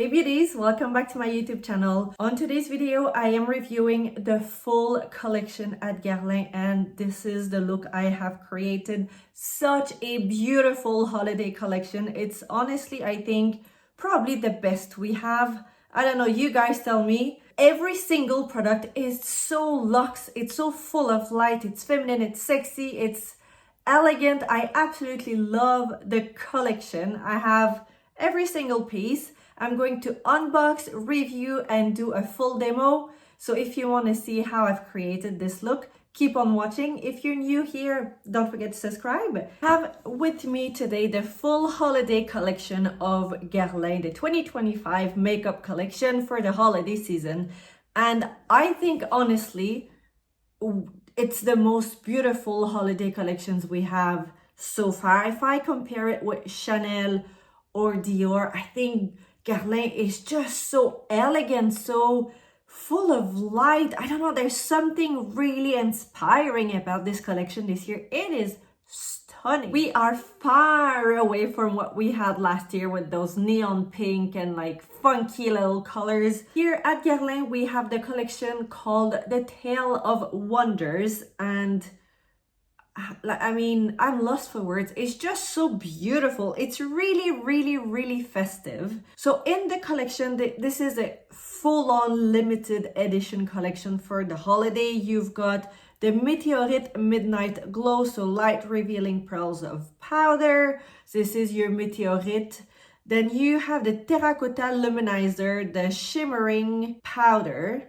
Hey beauties, welcome back to my YouTube channel. On today's video, I am reviewing the full collection at Guerlain, and this is the look I have created. Such a beautiful holiday collection. It's honestly, I think, probably the best we have. I don't know, you guys tell me. Every single product is so luxe, it's so full of light, it's feminine, it's sexy, it's elegant. I absolutely love the collection. I have every single piece. I'm going to unbox, review, and do a full demo. So if you want to see how I've created this look, keep on watching. If you're new here, don't forget to subscribe. I have with me today the full holiday collection of Guerlain, the 2025 makeup collection for the holiday season. And I think, honestly, it's the most beautiful holiday collections we have so far. If I compare it with Chanel or Dior, I think Guerlain is just so elegant, so full of light. I don't know, there's something really inspiring about this collection this year. It is stunning. We are far away from what we had last year with those neon pink and like funky little colors. Here at Guerlain, we have the collection called The Tale of Wonders, and I mean, I'm lost for words. It's just so beautiful. It's really festive. So in the collection, this is a full-on limited edition collection for the holiday. You've got the Meteorite Midnight Glow, so light revealing pearls of powder. This is your Meteorite. Then you have the Terracotta Luminizer, the shimmering powder.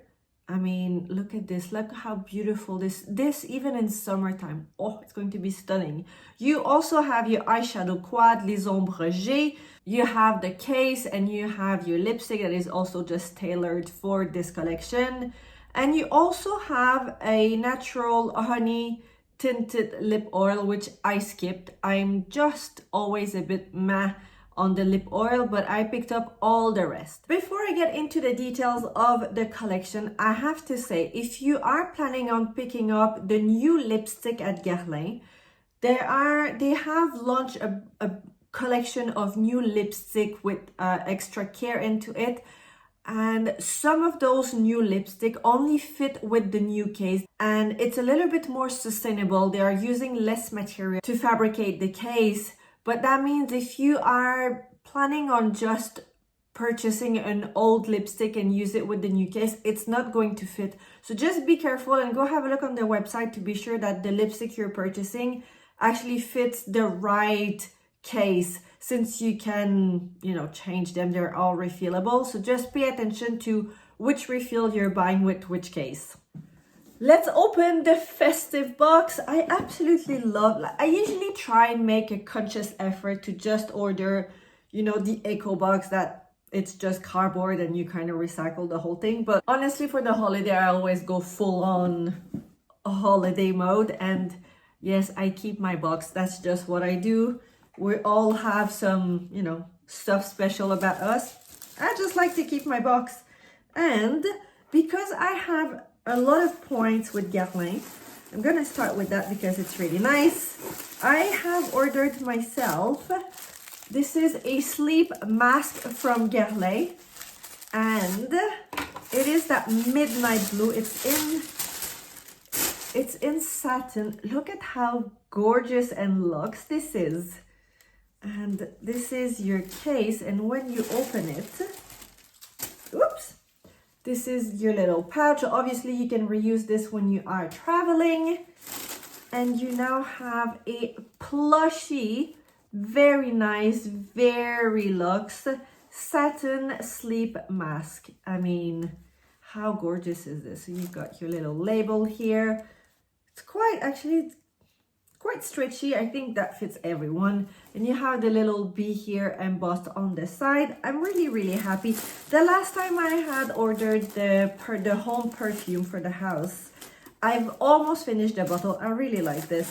I mean, look at this. Look how beautiful this even in summertime. Oh, it's going to be stunning. You also have your eyeshadow quad, Les Ombres. You have the case and you have your lipstick that is also just tailored for this collection. And you also have a natural honey tinted lip oil, which I skipped. I'm just always a bit meh on the lip oil, but I picked up all the rest. Before I get into the details of the collection, I have to say, if you are planning on picking up the new lipstick at Guerlain, they have launched a collection of new lipstick with extra care into it, and some of those new lipstick only fit with the new case, and it's a little bit more sustainable. They are using less material to fabricate the case. But that means if you are planning on just purchasing an old lipstick and use it with the new case, it's not going to fit. So just be careful and go have a look on their website to be sure that the lipstick you're purchasing actually fits the right case, since you can, you know, change them. They're all refillable. So just pay attention to which refill you're buying with which case. Let's open the festive box. I absolutely love, I usually try and make a conscious effort to just order, you know, the eco box that it's just cardboard and you kind of recycle the whole thing. But honestly, for the holiday, I always go full on holiday mode. And yes, I keep my box. That's just what I do. We all have some, you know, stuff special about us. I just like to keep my box. And because I have a lot of points with Guerlain, I'm gonna start with that because it's really nice. I have ordered myself, this is a sleep mask from Guerlain, and it is that midnight blue. It's in satin. Look at how gorgeous and luxe this is. And this is your case, and when you open it, oops, this is your little pouch. Obviously, you can reuse this when you are traveling. And you now have a plushy, very nice, very luxe satin sleep mask. I mean, how gorgeous is this? So you've got your little label here. It's quite stretchy. I think that fits everyone. And you have the little bee here embossed on the side. I'm really happy. The last time I had ordered the home perfume for the house, I've almost finished the bottle. I really like this.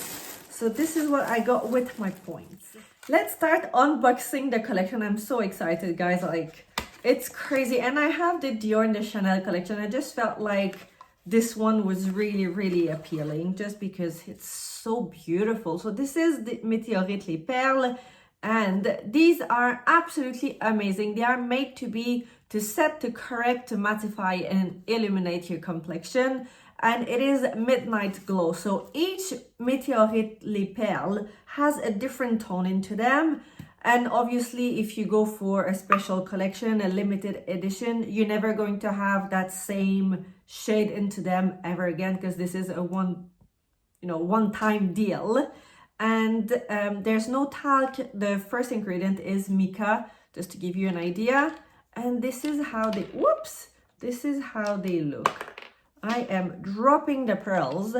So this is what I got with my points. Let's start unboxing the collection. I'm so excited, guys. Like, it's crazy. And I have the Dior and the Chanel collection. I just felt like this one was really appealing just because it's so beautiful. So this is the Meteorite Les Perles, And these are absolutely amazing. They are made to set, to correct, to mattify and illuminate your complexion. And it is Midnight Glow. So each Meteorite Les Perles has a different tone into them. And obviously, if you go for a special collection, a limited edition, you're never going to have that same shade into them ever again, because this is a one-time deal. And there's no talc. The first ingredient is mica, just to give you an idea. And this is how they, this is how they look. I am dropping the pearls.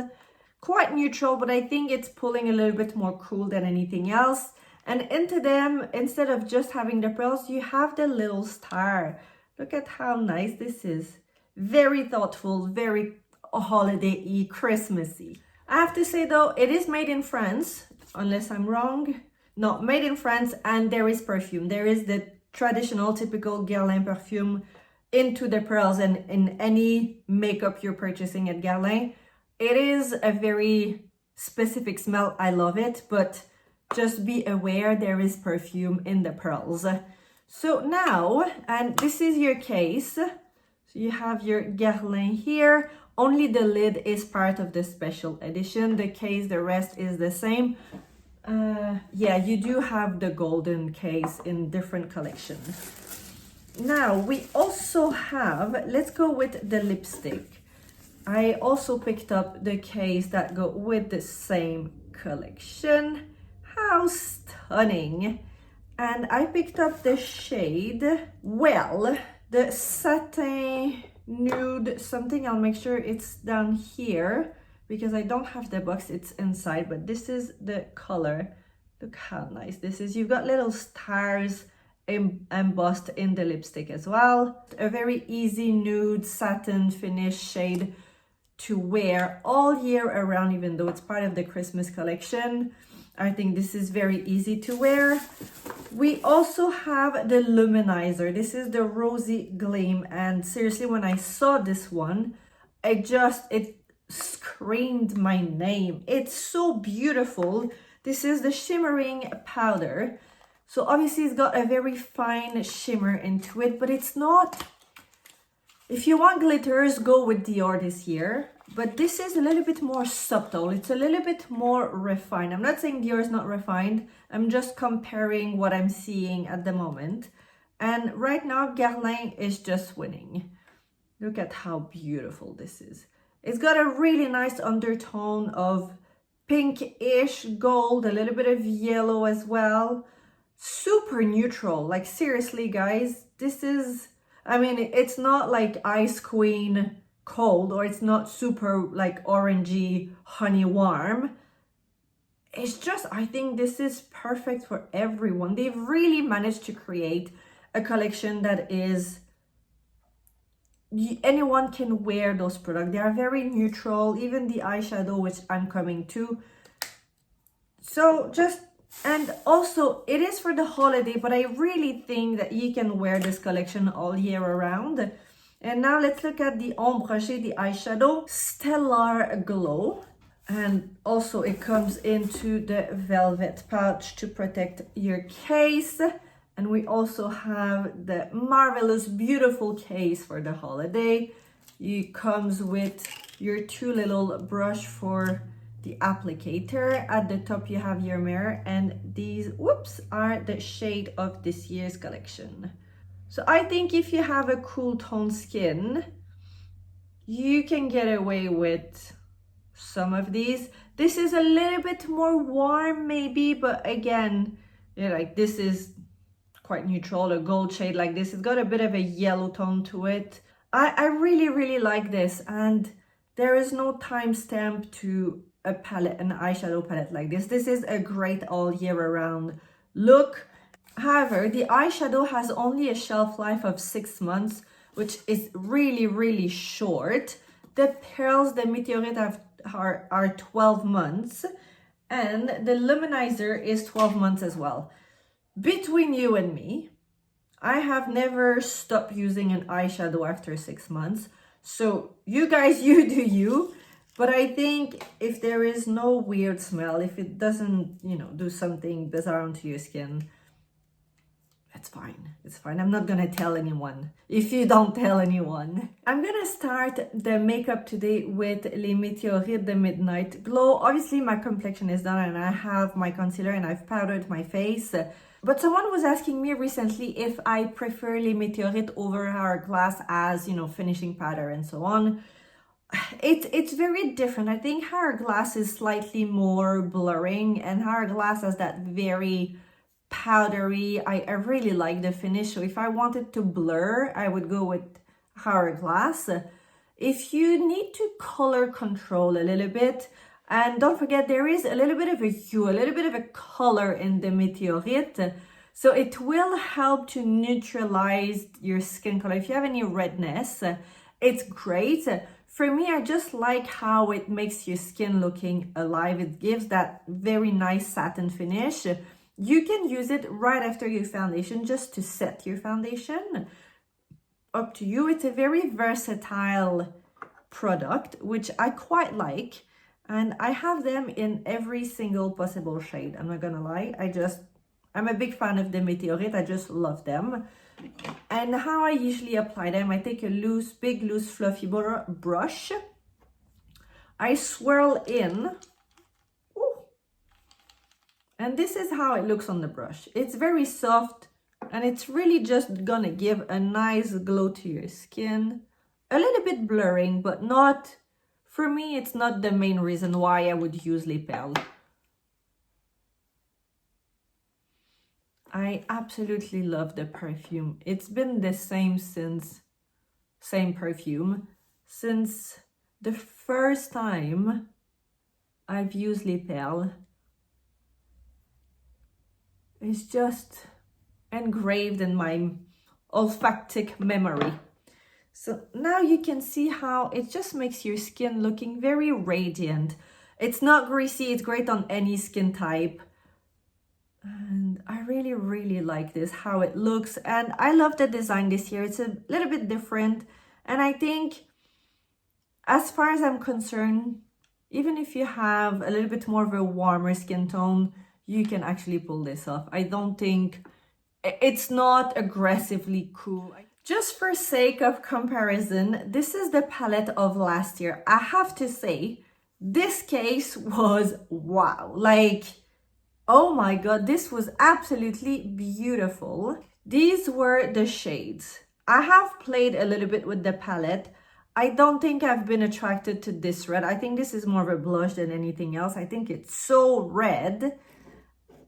Quite neutral, but I think it's pulling a little bit more cool than anything else. And into them, instead of just having the pearls, you have the little star. Look at how nice this is. Very thoughtful, very holiday-y, Christmassy. I have to say though, it is made in France, unless I'm wrong. No, made in France, and there is perfume. There is the traditional, typical Guerlain perfume into the pearls, and in any makeup you're purchasing at Guerlain. It is a very specific smell. I love it, but just be aware there is perfume in the pearls. So now, and this is your case. So you have your Guerlain here. Only the lid is part of the special edition. The case, the rest is the same. Yeah, you do have the golden case in different collections. Now we also have, let's go with the lipstick. I also picked up the case that go with the same collection. How stunning. And I picked up the shade, well, the Satin Nude something. I'll make sure it's down here because I don't have the box, it's inside, but this is the color. Look how nice this is. You've got little stars embossed in the lipstick as well. A very easy nude satin finish shade to wear all year around, even though it's part of the Christmas collection. I think this is very easy to wear. We also have the Luminizer. This is the Rosy Gleam, and seriously, when I saw this one, it screamed my name. It's so beautiful. This is the shimmering powder. So obviously it's got a very fine shimmer into it, but it's not, if you want glitters, go with Dior this year. But this is a little bit more subtle. It's a little bit more refined. I'm not saying Dior is not refined. I'm just comparing what I'm seeing at the moment. And right now, Guerlain is just winning. Look at how beautiful this is. It's got a really nice undertone of pink-ish gold, a little bit of yellow as well. Super neutral. Like seriously, guys, this is, I mean, it's not like Ice Queen cold, or it's not super like orangey honey warm. It's just, I think this is perfect for everyone. They've really managed to create a collection that is, anyone can wear those products. They are very neutral, even the eyeshadow, which I'm coming to. So just, and also it is for the holiday, but I really think that you can wear this collection all year around. And now let's look at the Ombres, the eyeshadow, Stellar Glow. And also it comes into the velvet pouch to protect your case. And we also have the marvelous, beautiful case for the holiday. It comes with your two little brush for the applicator. At the top you have your mirror, and these, are the shade of this year's collection. So I think if you have a cool tone skin, you can get away with some of these. This is a little bit more warm maybe, but again, like this is quite neutral, a gold shade like this. It's got a bit of a yellow tone to it. I really like this, and there is no timestamp to a palette, an eyeshadow palette like this. This is a great all year around look. However, the eyeshadow has only a shelf life of 6 months, which is really short. The pearls, the Meteorite are 12 months, and the Luminizer is 12 months as well. Between you and me, I have never stopped using an eyeshadow after 6 months. So you guys, you do you. But I think if there is no weird smell, if it doesn't, you know, do something bizarre onto your skin, it's fine. It's fine. I'm not gonna tell anyone if you don't tell anyone. I'm gonna start the makeup today with Les Météorites de Midnight Glow. Obviously, my complexion is done and I have my concealer and I've powdered my face. But someone was asking me recently if I prefer Les Météorites over Hourglass as, you know, finishing powder and so on. It's very different. I think Hourglass is slightly more blurring and Hourglass has that very powdery. I really like the finish. So if I wanted to blur, I would go with Hourglass. If you need to color control a little bit, and don't forget there is a little bit of a hue, a little bit of a color in the Météorite. So it will help to neutralize your skin color. If you have any redness, it's great. For me, I just like how it makes your skin looking alive. It gives that very nice satin finish. You can use it right after your foundation just to set your foundation. Up to you. It's a very versatile product, which I quite like. And I have them in every single possible shade. I'm not gonna lie. I'm a big fan of the Météorite. I just love them. And how I usually apply them, I take a big loose fluffy brush. I swirl in. Ooh. And this is how it looks on the brush. It's very soft and it's really just gonna give a nice glow to your skin. A little bit blurring, but not, for me, it's not the main reason why I would use Les Perles. I absolutely love the perfume. It's been the same perfume since the first time I've used Les Perles. It's just engraved in my olfactic memory. So now you can see how it just makes your skin looking very radiant. It's not greasy, it's great on any skin type. And I really, really like this, how it looks. And I love the design this year. It's a little bit different. And I think, as far as I'm concerned, even if you have a little bit more of a warmer skin tone, you can actually pull this off. I don't think, it's not aggressively cool. Just for sake of comparison, this is the palette of last year. I have to say, this case was wow. Like, oh my god, this was absolutely beautiful. These were the shades. I have played a little bit with the palette. I don't think I've been attracted to this red. I think this is more of a blush than anything else. I think it's so red.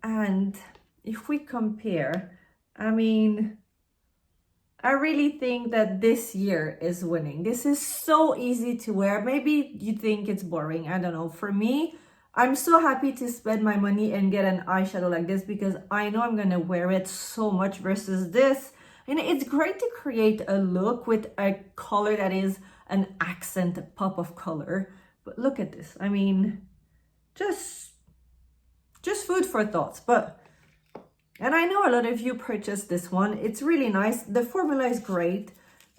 And if we compare, I mean, I really think that this year is winning. This is so easy to wear. Maybe you think it's boring. I don't know. For me, I'm so happy to spend my money and get an eyeshadow like this because I know I'm going to wear it so much versus this. And it's great to create a look with a color that is an accent pop of color. But look at this. I mean, just food for thoughts. And I know a lot of you purchased this one. It's really nice. The formula is great.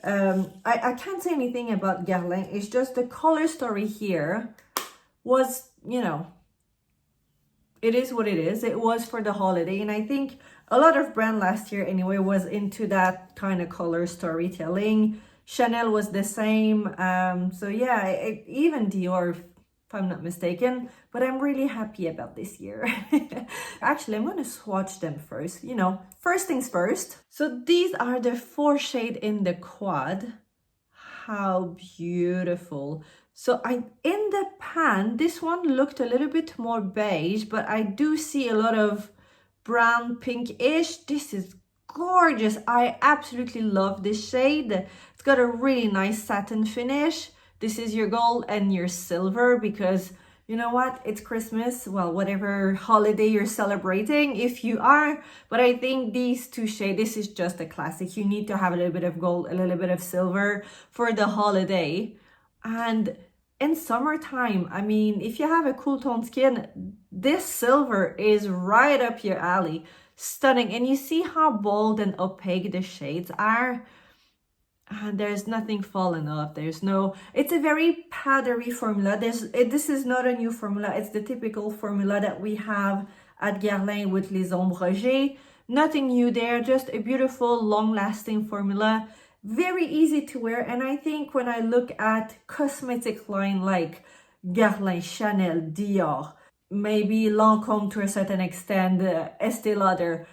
I can't say anything about Guerlain. It's just the color story here was, you know, it is what it is. It was for the holiday. And I think a lot of brand last year anyway was into that kind of color storytelling. Chanel was the same. So yeah, even Dior, if I'm not mistaken. But I'm really happy about this year. Actually, I'm going to swatch them first. You know, first things first. So these are the 4 shades in the quad. How beautiful. So in the pan, this one looked a little bit more beige, but I do see a lot of brown pinkish. This is gorgeous. I absolutely love this shade. It's got a really nice satin finish. This is your gold and your silver because you know what? It's Christmas. Well, whatever holiday you're celebrating, if you are. But I think these 2 shades, this is just a classic. You need to have a little bit of gold, a little bit of silver for the holiday. And in summertime, I mean, if you have a cool tone skin, this silver is right up your alley. Stunning. And you see how bold and opaque the shades are. and there's nothing falling off. There's no, it's a very powdery formula. This is not a new formula. It's the typical formula that we have at Guerlain with les Ombres. Nothing new there, just a beautiful, long-lasting formula. Very easy to wear, and I think when I look at cosmetic line like Guerlain, Chanel, Dior, maybe Lancôme to a certain extent, Estée Lauder,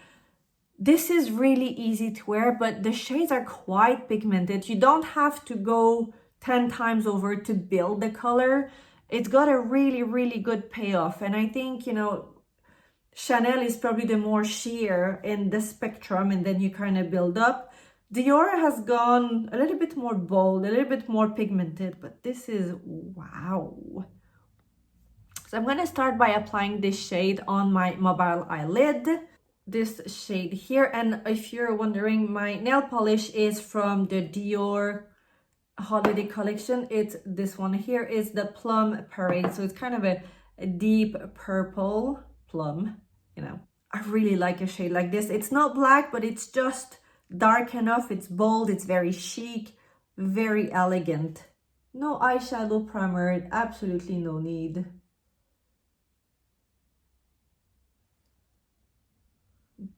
this is really easy to wear, but the shades are quite pigmented. You don't have to go 10 times over to build the color. It's got a really, really good payoff. And I think, you know, Chanel is probably the more sheer in the spectrum, and then you kind of build up. Dior has gone a little bit more bold, a little bit more pigmented, but this is wow. So I'm going to start by applying this shade on my mobile eyelid. This shade here, and if you're wondering, my nail polish is from the Dior holiday collection. It's this one here, is the Plum Parade, so it's kind of a deep purple plum, you know. I really like a shade like this. It's not black, but it's just dark enough. It's bold, it's very chic, very elegant. No eyeshadow primer, absolutely no need.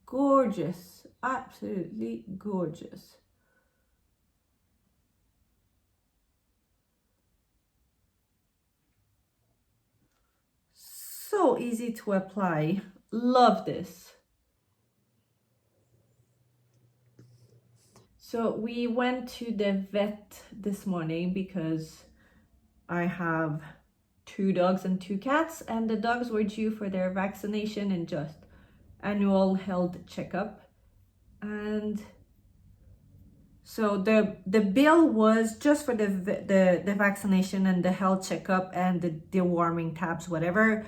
Gorgeous, absolutely gorgeous. So easy to apply. Love this. So we went to the vet this morning because I have 2 dogs and 2 cats, and the dogs were due for their vaccination and just annual health checkup. And so the bill was just for the vaccination and the health checkup and the deworming tabs, whatever,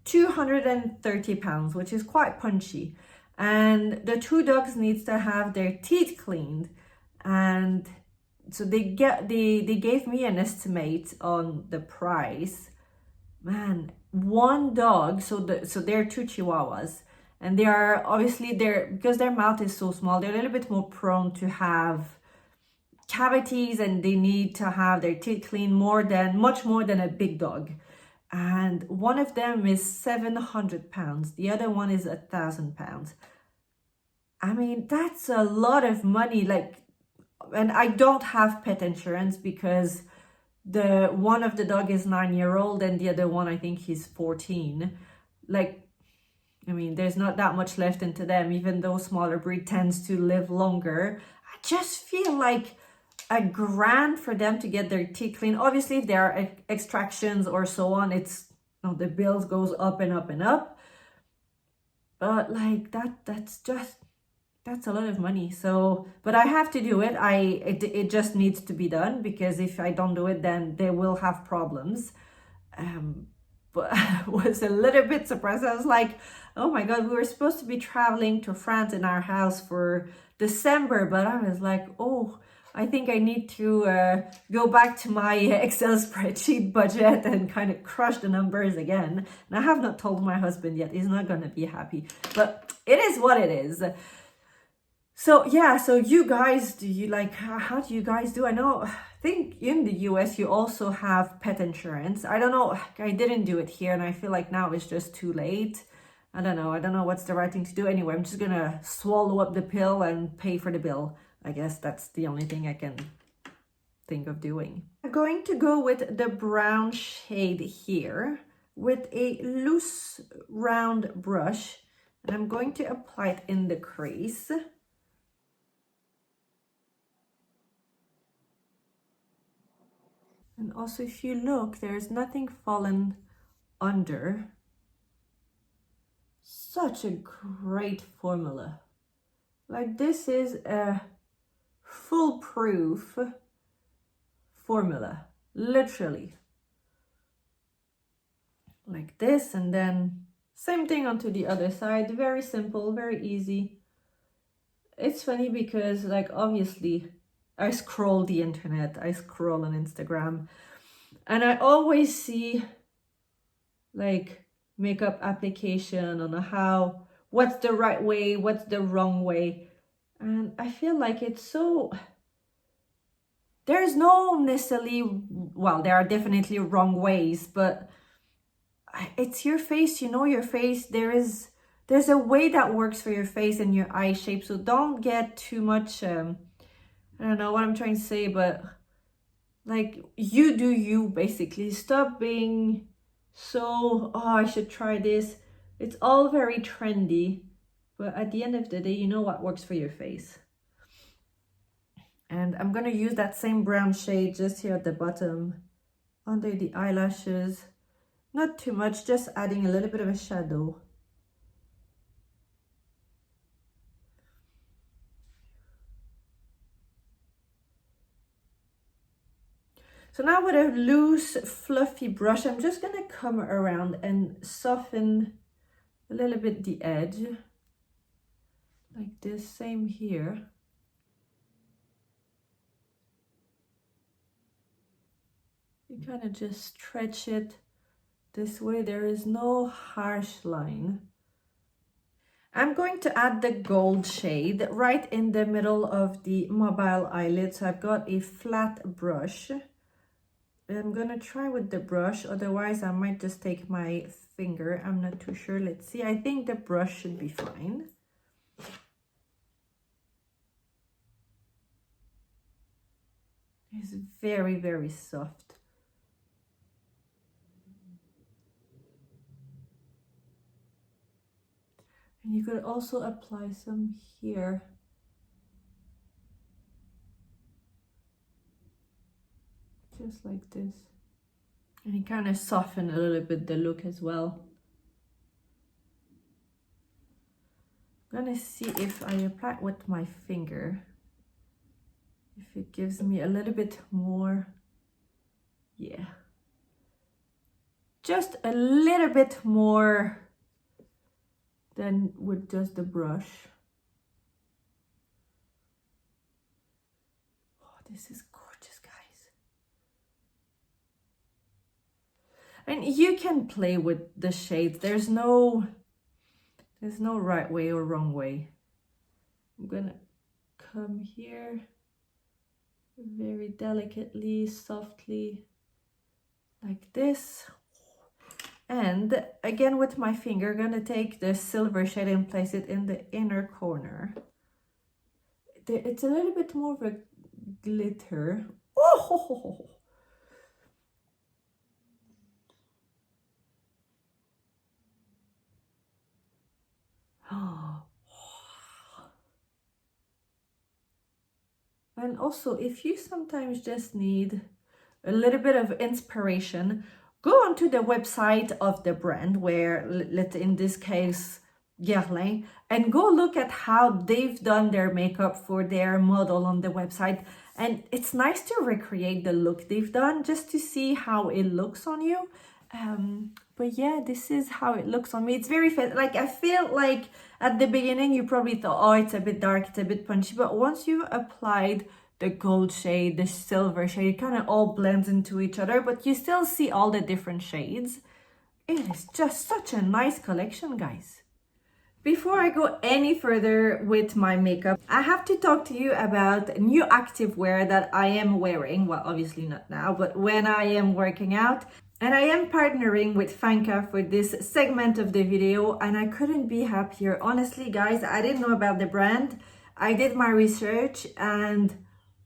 £230, which is quite punchy. And the 2 dogs needs to have their teeth cleaned, and so they gave me an estimate on the price. Man, 1 dog, so they're 2 chihuahuas, and they are obviously, because their mouth is so small, they're a little bit more prone to have cavities, and they need to have their teeth cleaned much more than a big dog. And one of them is £700, the other one is £1,000. I mean, that's a lot of money. Like, and I don't have pet insurance because the one of the dog is 9-year-old and the other one, I think he's 14. Like, I mean, there's not that much left into them, even though smaller breed tends to live longer. I just feel like £1,000 for them to get their teeth clean. Obviously, if there are extractions or so on, it's, you know, the bills goes up and up and up. But like that's a lot of money. So, but I have to do it. It just needs to be done, because if I don't do it, then they will have problems. But I was a little bit surprised. I was like, oh my God, we were supposed to be traveling to France in our house for December, but I was like, oh, I think I need to go back to my Excel spreadsheet budget and kind of crush the numbers again. And I have not told my husband yet. He's not going to be happy, but it is what it is. So yeah, so you guys, do you like, how do you guys do? I think in the US you also have pet insurance. I don't know, I didn't do it here, and I feel like now it's just too late. I don't know what's the right thing to do. Anyway, I'm just gonna swallow up the pill and pay for the bill. I guess that's the only thing I can think of doing. I'm going to go with the brown shade here with a loose round brush, and I'm going to apply it in the crease. And also, if you look, there's nothing fallen under. Such a great formula. Like, this is a foolproof formula, literally. Like this, and then same thing onto the other side. Very simple, very easy. It's funny because, like, obviously, I scroll the internet, I scroll on Instagram, and I always see like makeup application on what's the right way, what's the wrong way. And I feel like it's so there's no necessarily, well, there are definitely wrong ways, but it's your face, you know your face. There's a way that works for your face and your eye shape, so don't get too much, I don't know what I'm trying to say, but like, you do you, basically. Stop being so, oh, I should try this. It's all very trendy, but at the end of the day, you know what works for your face. And I'm gonna use that same brown shade just here at the bottom, under the eyelashes. Not too much, just adding a little bit of a shadow. So now with a loose, fluffy brush, I'm just gonna come around and soften a little bit the edge. Like this, same here. You kind of just stretch it this way. There is no harsh line. I'm going to add the gold shade right in the middle of the mobile eyelid. So I've got a flat brush. I'm gonna try with the brush, otherwise I might just take my finger. I'm not too sure. Let's see. I think the brush should be fine. It's very, very soft. And you could also apply some here. Just like this. And you kind of soften a little bit the look as well. I'm gonna see if I apply it with my finger, if it gives me a little bit more, yeah. Just a little bit more than with just the brush. Oh, this is gorgeous, guys. And you can play with the shades. There's no right way or wrong way. I'm gonna come here very delicately, softly, like this. And again with my finger, I'm gonna take the silver shade and place it in the inner corner. It's a little bit more of a glitter. Oh! And also, if you sometimes just need a little bit of inspiration, go onto the website of the brand, where, in this case, Guerlain, and go look at how they've done their makeup for their model on the website. And it's nice to recreate the look they've done just to see how it looks on you. But yeah, this is how it looks on me. It's very like, I feel like at the beginning you probably thought, oh, it's a bit dark, it's a bit punchy, but once you've applied the gold shade, the silver shade, it kind of all blends into each other, but you still see all the different shades. It is just such a nice collection, guys. Before I go any further with my makeup, I have to talk to you about new activewear that I am wearing. Well, obviously not now, but when I am working out. And I am partnering with Fanka for this segment of the video, and I couldn't be happier. Honestly, guys, I didn't know about the brand. I did my research and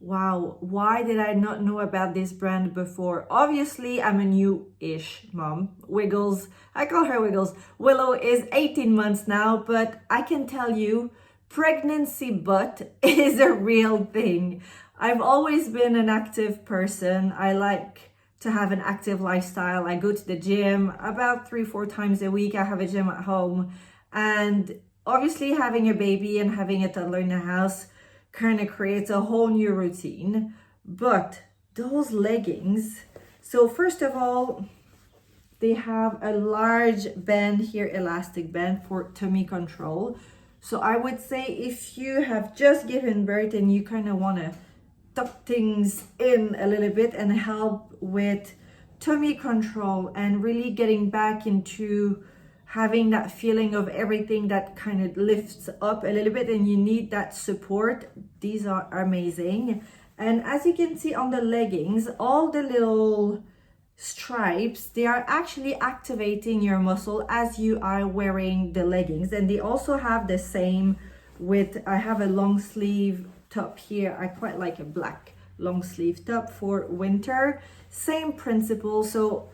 wow, why did I not know about this brand before? Obviously, I'm a new-ish mom. Wiggles, I call her Wiggles. Willow is 18 months now, but I can tell you, pregnancy butt is a real thing. I've always been an active person. I like to have an active lifestyle. I go to the gym about 3-4 times a week. I have a gym at home, and obviously having a baby and having a toddler in the house kind of creates a whole new routine. But those leggings, so first of all, they have a large band here, elastic band for tummy control. So I would say if you have just given birth and you kind of want to tuck things in a little bit and help with tummy control and really getting back into having that feeling of everything that kind of lifts up a little bit and you need that support, these are amazing. And as you can see on the leggings, all the little stripes, they are actually activating your muscle as you are wearing the leggings. And they also have the same with, I have a long sleeve top here. I quite like a black long sleeve top for winter. Same principle. So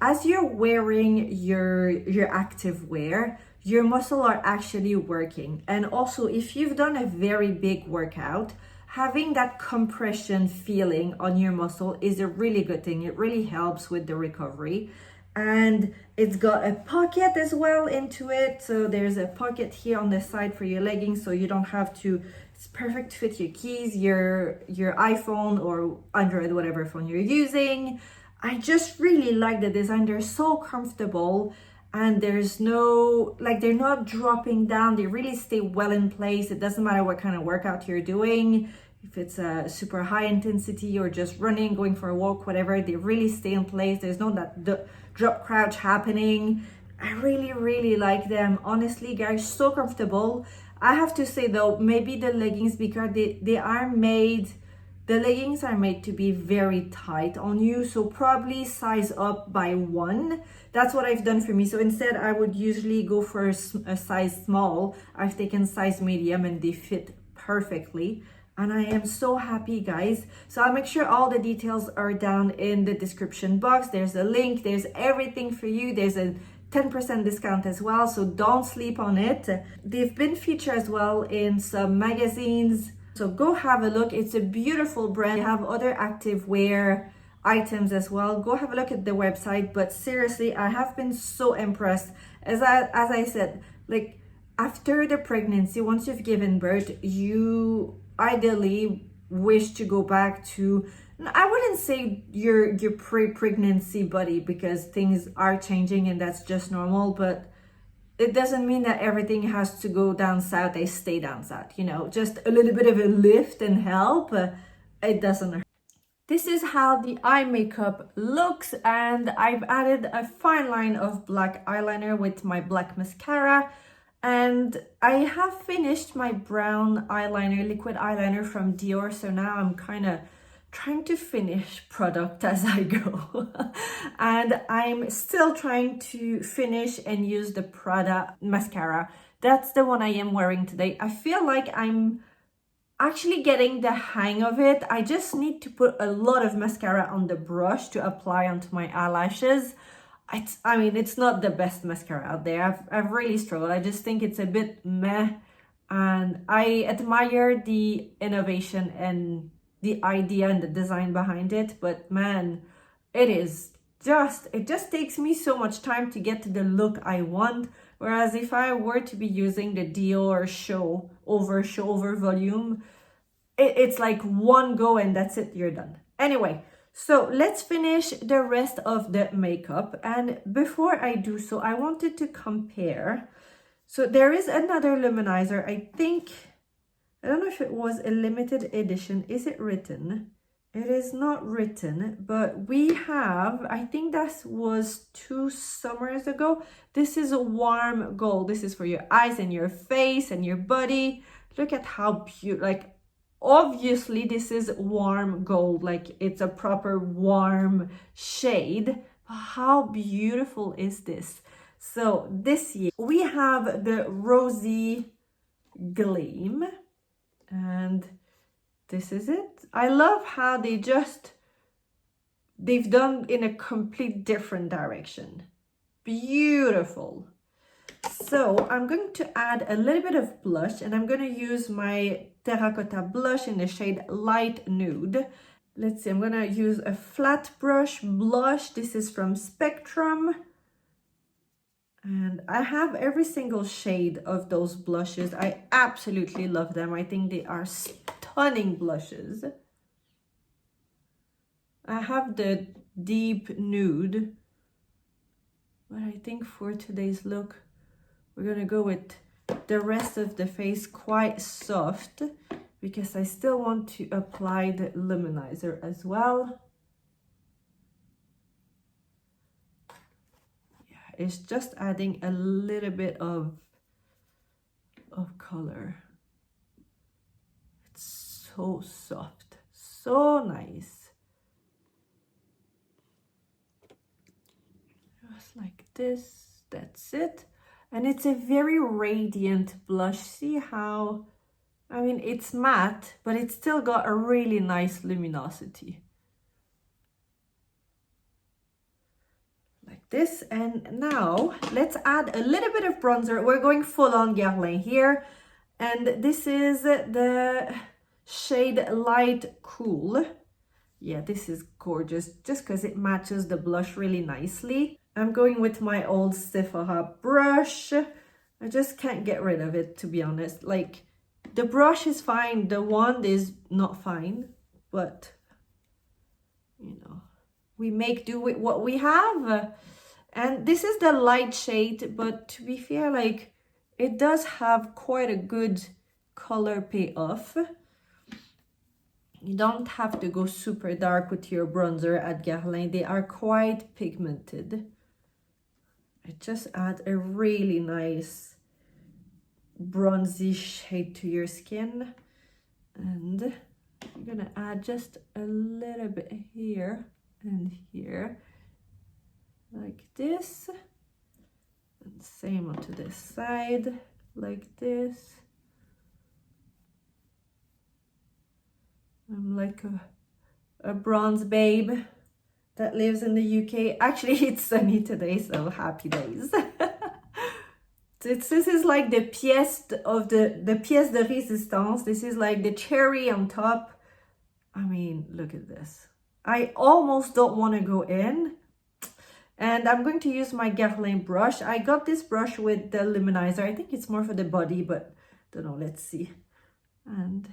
as you're wearing your active wear, your muscle are actually working. And also if you've done a very big workout, having that compression feeling on your muscle is a really good thing. It really helps with the recovery. And it's got a pocket as well into it. So there's a pocket here on the side for your leggings, so you don't have to, it's perfect to fit your keys, your iPhone or Android, whatever phone you're using. I just really like the design. They're so comfortable and there's no, like, they're not dropping down. They really stay well in place. It doesn't matter what kind of workout you're doing, if it's a super high intensity or just running, going for a walk, whatever, they really stay in place. There's no that drop crouch happening. I really like them. Honestly, guys, so comfortable. I have to say though, maybe the leggings, because they are made, the leggings are made to be very tight on you, so probably size up by 1. That's what I've done for me. So instead I would usually go for a size small. I've taken size medium and they fit perfectly. And I am so happy, guys. So I'll make sure all the details are down in the description box. There's a link, there's everything for you. There's a 10% discount as well, so don't sleep on it. They've been featured as well in some magazines, so go have a look. It's a beautiful brand. They have other active wear items as well. Go have a look at the website. But seriously, I have been so impressed. As I said, like, after the pregnancy, once you've given birth, you ideally wish to go back to, I wouldn't say your pre-pregnancy body, because things are changing and that's just normal, but it doesn't mean that everything has to go down south. They stay down south, you know, just a little bit of a lift and help. It doesn't hurt. This is how the eye makeup looks, and I've added a fine line of black eyeliner with my black mascara. And I have finished my brown eyeliner, liquid eyeliner from Dior. So now I'm kind of trying to finish product as I go. And I'm still trying to finish and use the Prada mascara. That's the one I am wearing today. I feel like I'm actually getting the hang of it. I just need to put a lot of mascara on the brush to apply onto my eyelashes. I mean, it's not the best mascara out there. I've really struggled. I just think it's a bit meh. And I admire the innovation and the idea and the design behind it. But man, it just takes me so much time to get to the look I want. Whereas if I were to be using the Dior show over volume, it's like one go and that's it, you're done. Anyway. So let's finish the rest of the makeup. And before I do so, I wanted to compare. So there is another luminizer. I don't know if it was a limited edition. Is it written? It is not written, but we have, I think that was 2 summers ago. This is a warm gold. This is for your eyes and your face and your body. Look at how beautiful, like, obviously this is warm gold, like it's a proper warm shade. How beautiful is this? So this year we have the Rosy Gleam, and this is it. I love how they've done in a complete different direction. Beautiful. So I'm going to add a little bit of blush, and I'm going to use my Terracotta blush in the shade Light Nude. Let's see, I'm going to use a flat brush blush. This is from Spectrum. And I have every single shade of those blushes. I absolutely love them. I think they are stunning blushes. I have the deep nude, but I think for today's look, we're gonna go with the rest of the face quite soft, because I still want to apply the luminizer as well. Yeah, it's just adding a little bit of color. It's so soft, so nice. Just like this, that's it. And it's a very radiant blush. See how, I mean, it's matte, but it's still got a really nice luminosity. Like this. And now let's add a little bit of bronzer. We're going full on Guerlain here. And this is the shade Light Cool. Yeah, this is gorgeous just because it matches the blush really nicely. I'm going with my old Sephora brush. I just can't get rid of it, to be honest. Like, the brush is fine, the wand is not fine, but you know, we make do with what we have. And this is the light shade, but to be fair, like, it does have quite a good color payoff. You don't have to go super dark with your bronzer at Guerlain. They are quite pigmented. I just add a really nice bronzy shade to your skin. And I'm gonna add just a little bit here and here. Like this. And same onto this side, like this. I'm like a bronze babe that lives in the UK. Actually, it's sunny today, so happy days. This is like the pièce de résistance. This is like the cherry on top. I mean, look at this. I almost don't want to go in. And I'm going to use my Guerlain brush. I got this brush with the Luminizer. I think it's more for the body, but don't know. Let's see. And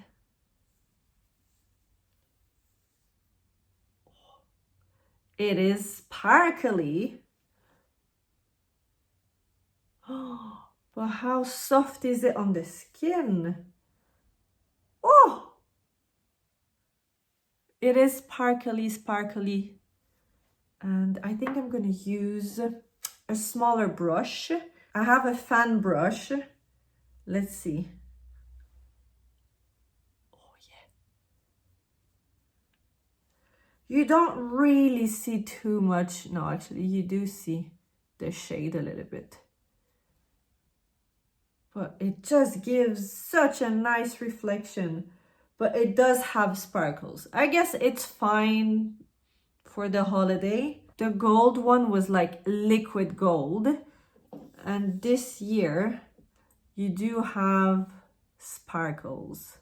it is sparkly. Oh, but how soft is it on the skin? Oh! It is sparkly, sparkly. And I think I'm going to use a smaller brush. I have a fan brush. Let's see. Oh, yeah. You don't really see too much. No, actually, you do see the shade a little bit. But it just gives such a nice reflection. But it does have sparkles. I guess it's fine for the holiday. The gold one was like liquid gold, and this year you do have sparkles.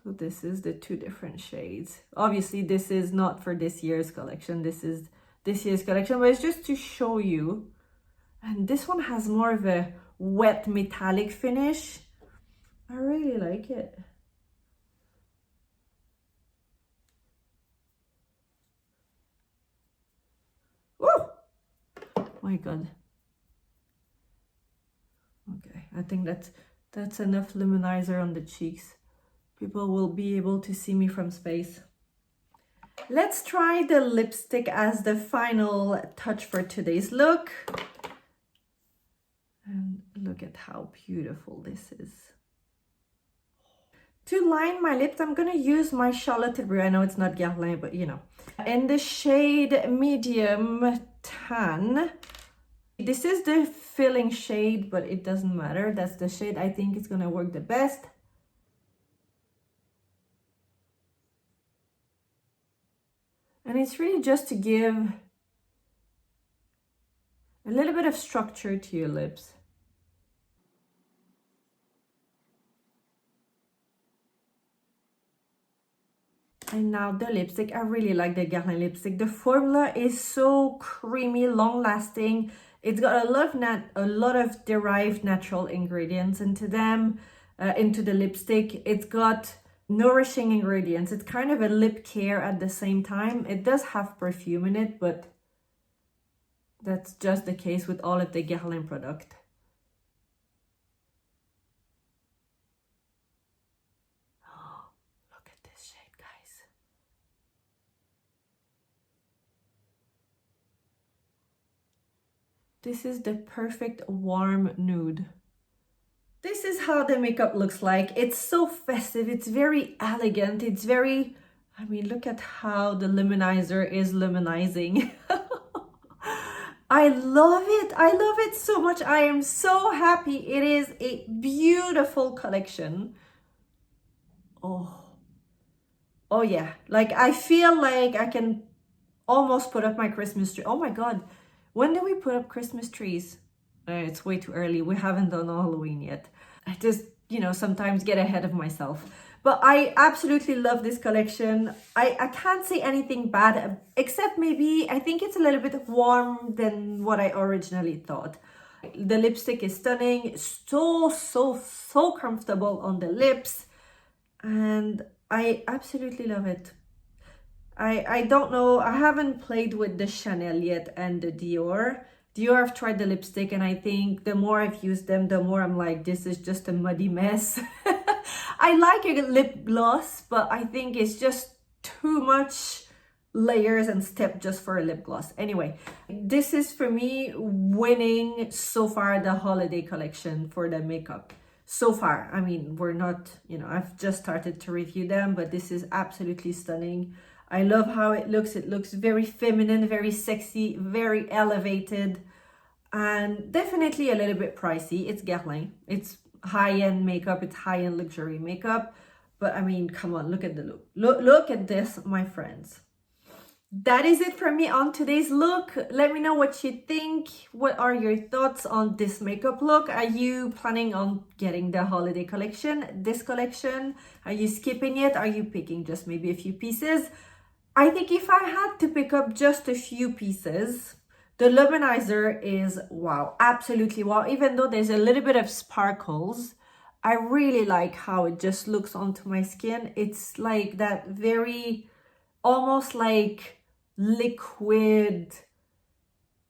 So this is the two different shades. Obviously this is not for this year's collection, this is this year's collection, but it's just to show you. And this one has more of a wet metallic finish. I really like it. My God. Okay, I think that's enough luminizer on the cheeks. People will be able to see me from space. Let's try the lipstick as the final touch for today's look. And look at how beautiful this is. To line my lips, I'm gonna use my Charlotte Tilbury. I know it's not Guerlain, but you know. In the shade Medium Tan. This is the filling shade, but it doesn't matter. That's the shade I think is gonna work the best. And it's really just to give a little bit of structure to your lips. And now the lipstick. I really like the Guerlain lipstick. The formula is so creamy, long-lasting. It's got a lot of derived natural ingredients into them, into the lipstick. It's got nourishing ingredients. It's kind of a lip care at the same time. It does have perfume in it, but that's just the case with all of the Guerlain product. Look at this shade, guys. This is the perfect warm nude. This is how the makeup looks like. It's so festive. It's very elegant. It's very, I mean, look at how the luminizer is luminizing. I love it. I love it so much. I am so happy. It is a beautiful collection. Oh yeah. Like, I feel like I can almost put up my Christmas tree. Oh my God. When do we put up Christmas trees? It's way too early. We haven't done Halloween yet. I just, you know, sometimes get ahead of myself. But I absolutely love this collection. I can't say anything bad, except maybe I think it's a little bit warm than what I originally thought. The lipstick is stunning. So comfortable on the lips. And I absolutely love it. I don't know. I haven't played with the Chanel yet and the Dior. I've tried the lipstick, and I think the more I've used them, the more I'm like, this is just a muddy mess. I like a lip gloss, but I think it's just too much layers and step just for a lip gloss. Anyway, this is for me winning so far the holiday collection for the makeup. So far, I mean, we're not, you know, I've just started to review them, but this is absolutely stunning. I love how it looks. It looks very feminine, very sexy, very elevated, and definitely a little bit pricey. It's Guerlain. It's high-end makeup. It's high-end luxury makeup. But I mean, come on, look at the look. Look at this, my friends. That is it for me on today's look. Let me know what you think. What are your thoughts on this makeup look? Are you planning on getting the holiday collection, this collection? Are you skipping it? Are you picking just maybe a few pieces? I think if I had to pick up just a few pieces, the luminizer is wow, absolutely wow. Even though there's a little bit of sparkles, I really like how it just looks onto my skin. It's like that very, almost like liquid,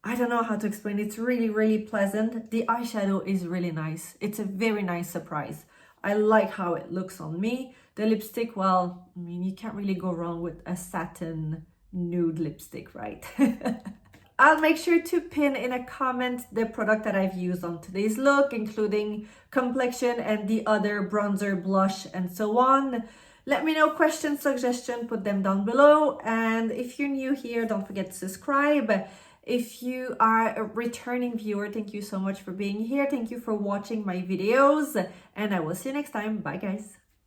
I don't know how to explain. It's really pleasant. The eyeshadow is really nice. It's a very nice surprise. I like how it looks on me. The lipstick, well, I mean, you can't really go wrong with a satin nude lipstick, right? I'll make sure to pin in a comment the product that I've used on today's look, including complexion and the other bronzer, blush, and so on. Let me know questions, suggestions, put them down below. And if you're new here, don't forget to subscribe. If you are a returning viewer, thank you so much for being here. Thank you for watching my videos, and I will see you next time. Bye, guys.